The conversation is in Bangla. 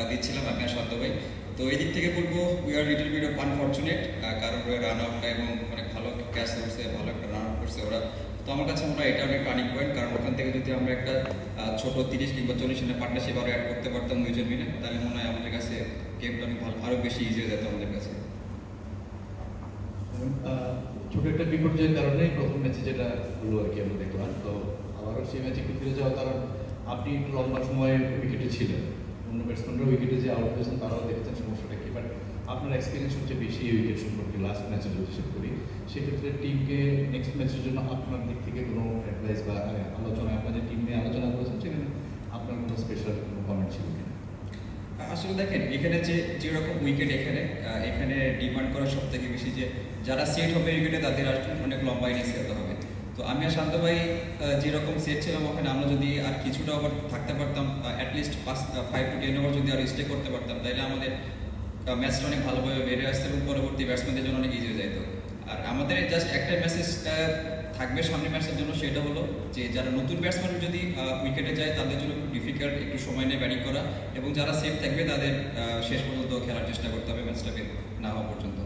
দিচ্ছিলাম আমি আর শান্ত ভাই। তো এই দিক থেকে বলবো we are little bit of unfortunate, কারণ ওরা রান আউটটা এবং অনেক ভালো ক্যাচ করছে, ভালো একটা রান আউট করছে ওরা। তো আমার কাছে মনে হয় এটা অনেক টার্নিং পয়েন্ট, কারণ ওখান থেকে যদি আমরা একটা ছোট 30 কিংবা 40 রানের পার্টনারশিপ আরও অ্যাড করতে পারতাম দুইজন মিলে, তাহলে মনে হয় আমাদের কাছে গেমটা অনেক ভালো, আরও বেশি ইজি হয়ে যেত আমাদের কাছে। ছোট একটা বিপর্যয়ের কারণে প্রথম ম্যাচে যেটা হলো আর কি আমরা দেখলাম। তো আবারও সেই ম্যাচে একটু ফিরে যাওয়ার কারণ আপনি একটু লম্বা সময় উইকেটে ছিলেন, অন্য ব্যাটসম্যানরা উইকেটে যে আউট হয়েছেন তারাও দেখেছেন সমস্যাটা কি, বাট আপনার এক্সপিরিয়েন্স সবচেয়ে বেশি উইকেট সম্পর্কে লাস্ট ম্যাচে যদি হিসেব করি, সেক্ষেত্রে টিমকে নেক্সট ম্যাচের জন্য আপনার দিক থেকে কোনো অ্যাডভাইস বা আলোচনা, আপনাদের টিম নিয়ে আলোচনা করেছেন, সেখানে আপনার কোনো স্পেশাল কোনো কমেন্ট ছিল কিনা? আসলে দেখেন এখানে যেরকম উইকেট এখানে ডিমান্ড করা সব থেকে বেশি যে যারা সেট হবে উইকেটে তাদের অনেক লম্বা ইনিংস খেলতে হবে। তো আমি আর শান্ত ভাই যেরকম সেট ছিলাম ওখানে আমরা যদি আর কিছুটা ওভার থাকতে পারতাম, অ্যাটলিস্ট 5 to 10 ওভার যদি আর স্টে করতে পারতাম, তাহলে আমাদের ম্যাচটা অনেক ভালোভাবে বেড়ে আসছে এবং পরবর্তী ব্যাটসম্যানদের জন্য অনেক ইজি হয়ে যেত। আর আমাদের জাস্ট একটা মেসেজ থাকবে সামনের ম্যাচের জন্য, সেটা হলো যে যারা নতুন ব্যাটসম্যান যদি উইকেটে যায় তাদের জন্য একটু ডিফিকাল্ট, একটু সময় নিয়ে ব্যাটিং করা, এবং যারা সেফ থাকবে তাদের শেষ পর্যন্ত খেলার চেষ্টা করতে হবে ম্যাচটাকে না হওয়া পর্যন্ত।